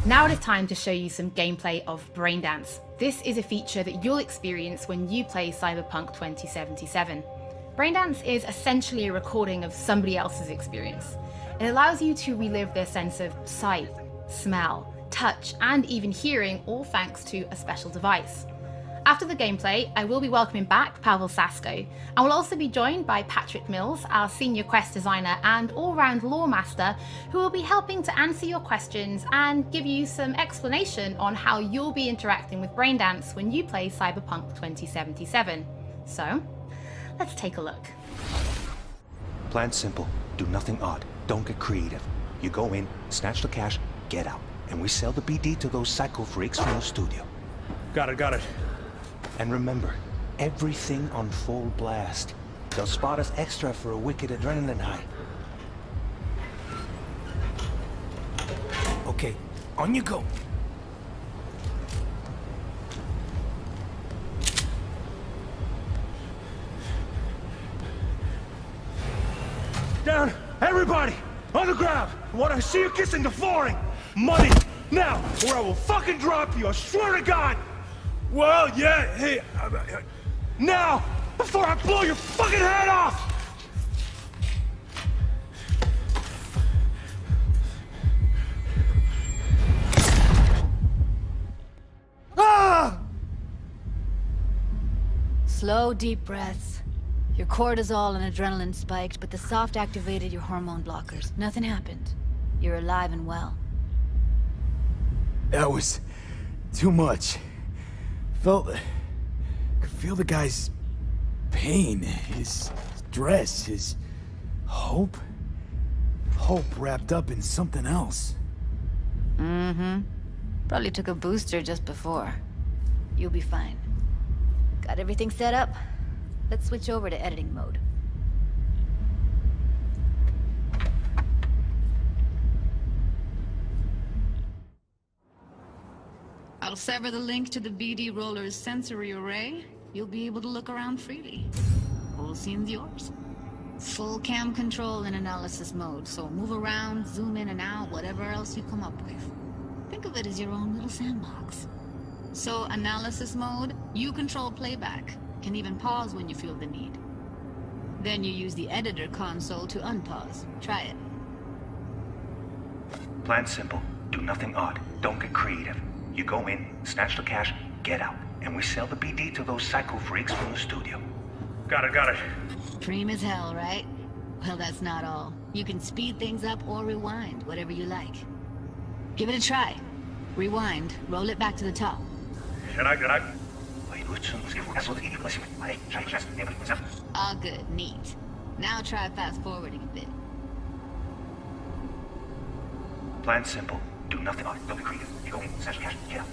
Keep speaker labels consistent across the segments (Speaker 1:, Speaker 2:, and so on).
Speaker 1: Now it is time to show you some gameplay of Braindance. This is a feature that you'll experience when you play Cyberpunk 2077. Braindance is essentially a recording of somebody else's experience. It allows you to relive their sense of sight, smell, touch, and even hearing, all thanks to a special device. After the gameplay, I will be welcoming back Pavel Sasko, and will also be joined by Patrick Mills, our senior quest designer and all-round lore master, who will be helping to answer your questions and give you some explanation on how you'll be interacting with Braindance when you play Cyberpunk 2077. So, let's take a look.
Speaker 2: Plan simple. Do nothing odd. Don't get creative. You go in, snatch the cash, get out. And we sell the BD to those psycho freaks from the studio.
Speaker 3: Got it.
Speaker 2: And remember, everything on full blast. They'll spot us extra for a wicked adrenaline high.
Speaker 3: Okay, on you go. Down! Everybody! On the ground! I want to see you kissing the flooring! Money! Now! Or I will fucking drop you! I swear to God! Well, yeah, hey... now! Before I blow your fucking head off! Ah!
Speaker 4: Slow, deep breaths. Your cortisol and adrenaline spiked, but the soft activated your hormone blockers. Nothing happened. You're alive and well.
Speaker 3: That was... too much. Could feel the guy's... pain, his stress, his... hope? Hope wrapped up in something else.
Speaker 4: Mm-hmm. Probably took a booster just before. You'll be fine. Got everything set up? Let's switch over to editing mode. I'll sever the link to the BD Roller's sensory array. You'll be able to look around freely. Whole scene's yours. Full cam control in analysis mode, so move around, zoom in and out, whatever else you come up with. Think of it as your own little sandbox. So, analysis mode, you control playback. Can even pause when you feel the need. Then you use the editor console to unpause. Try it.
Speaker 2: Plan simple. Do nothing odd. Don't get creative. You go in, snatch the cash, get out. And we sell the BD to those psycho freaks from the studio.
Speaker 3: Got it.
Speaker 4: Preem as hell, right? Well, that's not all. You can speed things up or rewind, whatever you like. Give it a try. Rewind, roll it back to the top.
Speaker 3: Can I?
Speaker 4: All good, neat. Now try fast forwarding a bit.
Speaker 2: Plan simple. Do nothing odd. Don't be creative. You go in, snatch the cash, get out.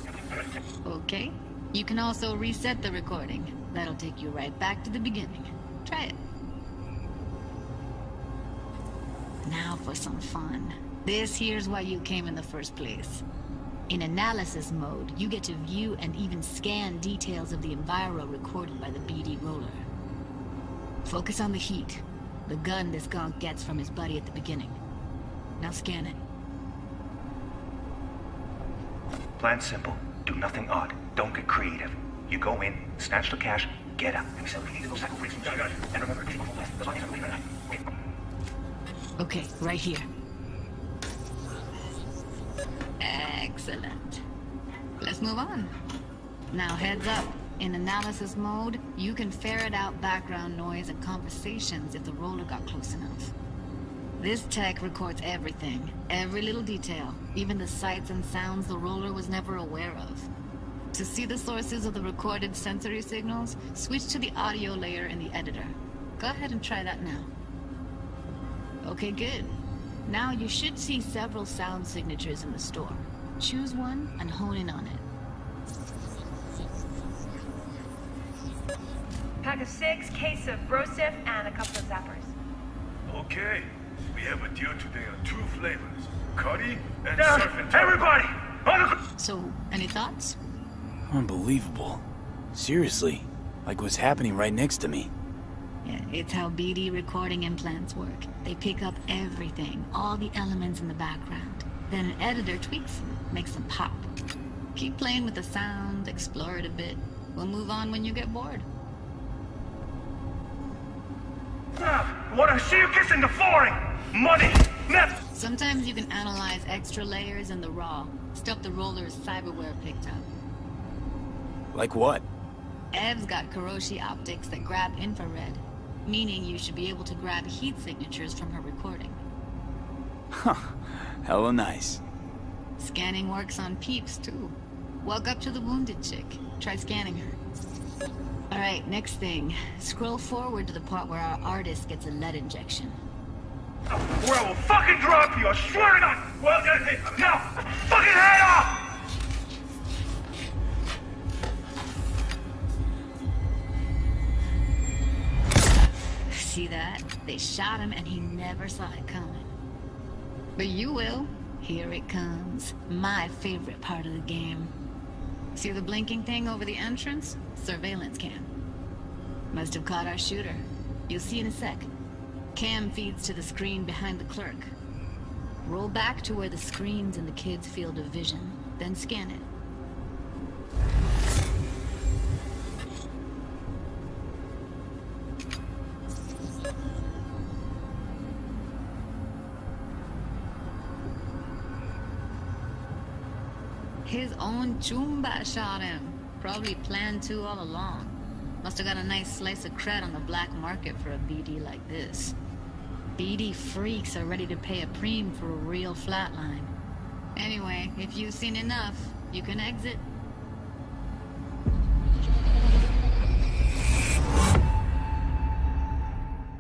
Speaker 4: Okay. You can also reset the recording. That'll take you right back to the beginning. Try it. Now for some fun. This here's why you came in the first place. In analysis mode, you get to view and even scan details of the enviro recorded by the BD Roller. Focus on the heat, the gun this gonk gets from his buddy at the beginning. Now scan it.
Speaker 2: Plan simple. Do nothing odd. Don't get creative. You go in, snatch the cash, get out. And we sell the BD to those psycho freaks from the studio. And remember, everything on full blast. That's why you have to
Speaker 4: Okay, right here. Excellent. Let's move on. Now heads up. In analysis mode, you can ferret out background noise and conversations if the roller got close enough. This tech records everything, every little detail, even the sights and sounds the roller was never aware of. To see the sources of the recorded sensory signals, switch to the audio layer in the editor. Go ahead and try that now. Okay, good. Now you should see several sound signatures in the store. Choose one and hone in on it.
Speaker 5: Pack of 6, case of Brosif, and a couple of zappers.
Speaker 6: Okay, we have a deal today on 2 flavors. Cuddy and
Speaker 3: Down!
Speaker 6: Surf and Turf.
Speaker 3: Everybody! On the...
Speaker 4: So, any thoughts?
Speaker 7: Unbelievable. Seriously, like what's happening right next to me.
Speaker 4: Yeah, it's how BD recording implants work. They pick up everything, all the elements in the background. Then an editor tweaks them, makes them pop. Keep playing with the sound, explore it a bit. We'll move on when you get bored.
Speaker 3: Wanna see you kissing the flooring? Money! Now!
Speaker 4: Sometimes you can analyze extra layers in the raw, stuff the roller's cyberware picked up.
Speaker 7: Like what?
Speaker 4: Ev's got Kiroshi optics that grab infrared, meaning you should be able to grab heat signatures from her recording.
Speaker 7: Huh. Hella nice.
Speaker 4: Scanning works on peeps, too. Walk up to the wounded chick. Try scanning her. Alright, next thing. Scroll forward to the part where our artist gets a lead injection.
Speaker 3: Or I will fucking drop you, I swear to God! Well, now, fucking head off!
Speaker 4: See that? They shot him and he never saw it coming. But you will. Here it comes. My favorite part of the game. See the blinking thing over the entrance? Surveillance cam. Must have caught our shooter. You'll see in a sec. Cam feeds to the screen behind the clerk. Roll back to where the screen's in the kid's field of vision, then scan it. His own Chumba shot him. Probably planned to all along. Must have got a nice slice of cred on the black market for a BD like this. BD freaks are ready to pay a preem for a real flatline. Anyway, if you've seen enough, you can exit.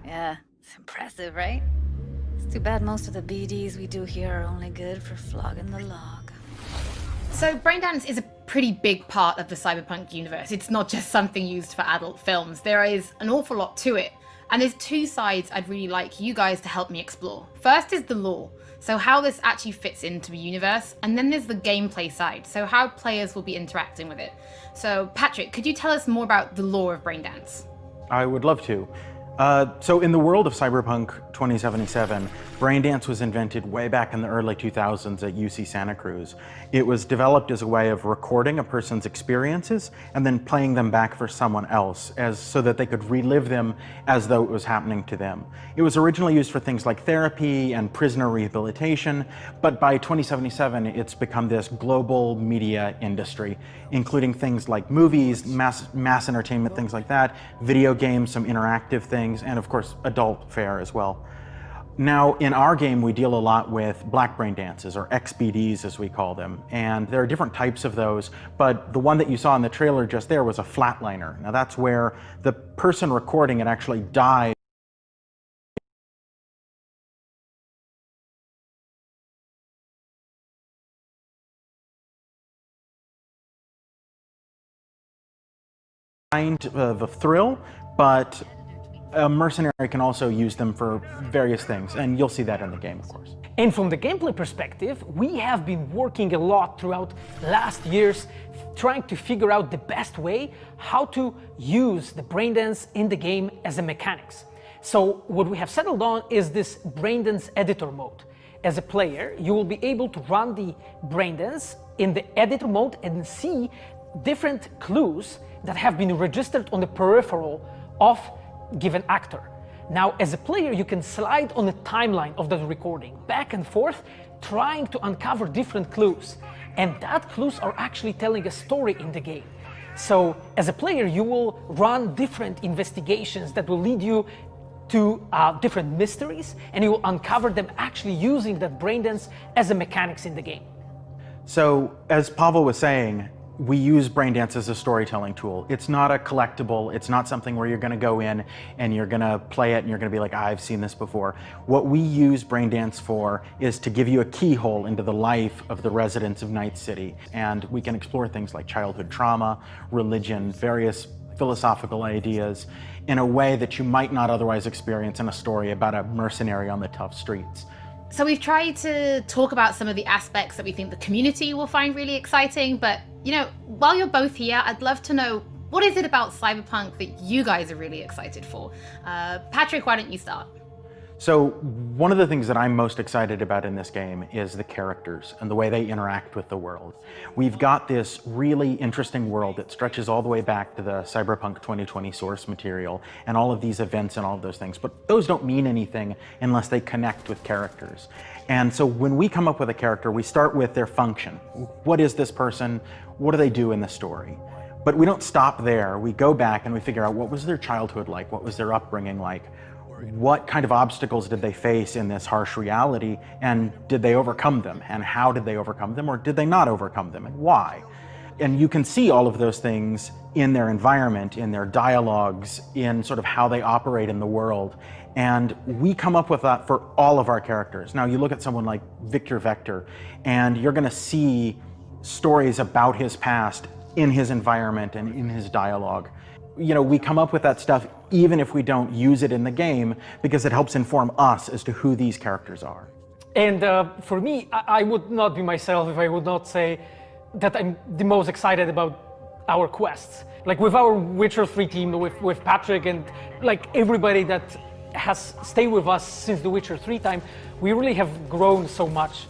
Speaker 4: Yeah, it's impressive, right? It's too bad most of the BDs we do here are only good for flogging the log.
Speaker 1: So Braindance is a pretty big part of the Cyberpunk universe. It's not just something used for adult films. There is an awful lot to it. And there's two sides I'd really like you guys to help me explore. First is the lore, so how this actually fits into the universe. And then there's the gameplay side, so how players will be interacting with it. So Patrick, could you tell us more about the lore of Braindance?
Speaker 8: I would love to. So in the world of Cyberpunk 2077, Braindance was invented way back in the early 2000s at UC Santa Cruz. It was developed as a way of recording a person's experiences and then playing them back for someone else so that they could relive them as though it was happening to them. It was originally used for things like therapy and prisoner rehabilitation, but by 2077 it's become this global media industry, including things like movies, mass entertainment, things like that, video games, some interactive things, and of course adult fare as well. Now, in our game, we deal a lot with black brain dances, or XBDs as we call them, and there are different types of those, but the one that you saw in the trailer just there was a flatliner. Now that's where the person recording it actually dies of a thrill, but a mercenary can also use them for various things, and you'll see that in the game, of course.
Speaker 9: And from the gameplay perspective, we have been working a lot throughout last years trying to figure out the best way how to use the Braindance in the game as a mechanics. So what we have settled on is this Braindance editor mode. As a player, you will be able to run the Braindance in the editor mode and see different clues that have been registered on the peripheral of given actor. Now, as a player, you can slide on the timeline of the recording back and forth, trying to uncover different clues. And that clues are actually telling a story in the game. So as a player, you will run different investigations that will lead you to different mysteries, and you will uncover them actually using that Braindance as a mechanics in the game.
Speaker 8: So, as Pavel was saying, we use Braindance as a storytelling tool. It's not a collectible. It's not something where you're going to go in and you're going to play it and you're going to be like, I've seen this before. What we use Braindance for is to give you a keyhole into the life of the residents of Night City. And we can explore things like childhood trauma, religion, various philosophical ideas in a way that you might not otherwise experience in a story about a mercenary on the tough streets.
Speaker 1: So we've tried to talk about some of the aspects that we think the community will find really exciting, but you know, while you're both here, I'd love to know What is it about Cyberpunk that you guys are really excited for? Patrick, why don't you start?
Speaker 8: So one of the things that I'm most excited about in this game is the characters and the way they interact with the world. We've got this really interesting world that stretches all the way back to the Cyberpunk 2020 source material and all of these events and all of those things, but those don't mean anything unless they connect with characters. And so when we come up with a character, we start with their function. What is this person? What do they do in the story? But we don't stop there. We go back and we figure out what was their childhood like? What was their upbringing like? What kind of obstacles did they face in this harsh reality, and did they overcome them? And how did they overcome them, or did they not overcome them, and why? And you can see all of those things in their environment, in their dialogues, in sort of how they operate in the world. And we come up with that for all of our characters. Now you look at someone like Victor Vector, and you're gonna see stories about his past in his environment and in his dialogue. You know, we come up with that stuff even if we don't use it in the game, because it helps inform us as to who these characters are.
Speaker 9: And for me, I would not be myself if I would not say that I'm the most excited about our quests. Like with our Witcher 3 team, with Patrick and like everybody that has stayed with us since the Witcher 3 time, we really have grown so much.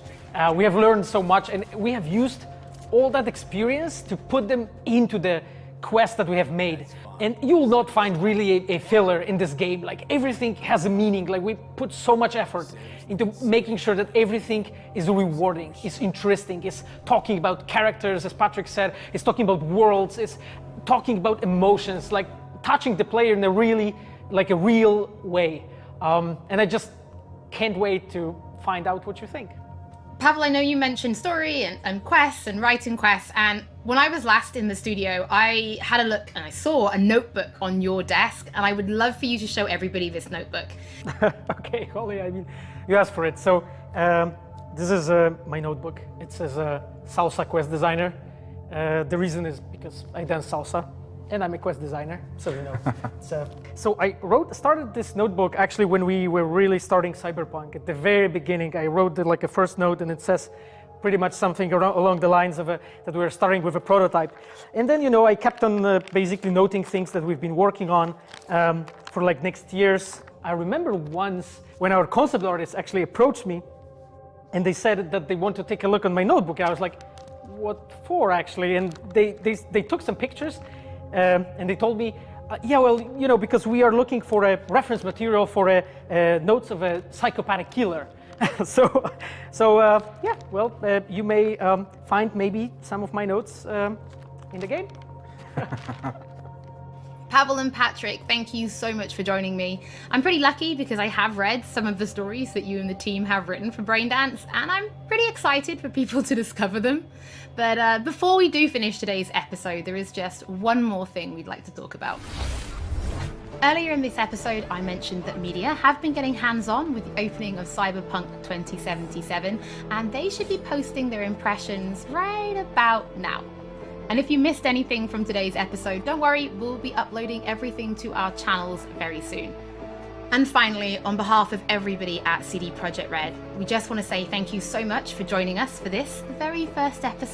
Speaker 9: We have learned so much, and we have used all that experience to put them into the quests that we have made. And you will not find really a filler in this game. Like everything has a meaning. Like we put so much effort into making sure that everything is rewarding, is interesting, is talking about characters, as Patrick said, is talking about worlds, is talking about emotions, like touching the player in a really, like a real way. And I just can't wait to find out what you think.
Speaker 1: Pavel, I know you mentioned story and quests and writing quests, and when I was last in the studio, I had a look and I saw a notebook on your desk, and I would love for you to show everybody this notebook.
Speaker 9: Okay, Holly, I mean, you asked for it. So this is my notebook. It says Salsa Quest Designer. The reason is because I dance salsa, and I'm a quest designer, so you know. So I started this notebook actually when we were really starting Cyberpunk. At the very beginning, I wrote like a first note, and it says pretty much something along the lines of that we were starting with a prototype. And then, you know, I kept on basically noting things that we've been working on for like next years. I remember once when our concept artists actually approached me, and they said that they want to take a look on my notebook. I was like, what for actually? And they took some pictures. And they told me, yeah, well, you know, because we are looking for a reference material for notes of a psychopathic killer. so yeah, well, you may find maybe some of my notes in the game.
Speaker 1: Pavel and Patrick, thank you so much for joining me. I'm pretty lucky because I have read some of the stories that you and the team have written for Braindance, and I'm pretty excited for people to discover them. But before we do finish today's episode, there is just one more thing we'd like to talk about. Earlier in this episode, I mentioned that media have been getting hands-on with the opening of Cyberpunk 2077, and they should be posting their impressions right about now. And if you missed anything from today's episode, don't worry, we'll be uploading everything to our channels very soon. And finally, on behalf of everybody at CD Projekt Red, we just want to say thank you so much for joining us for this, the very first episode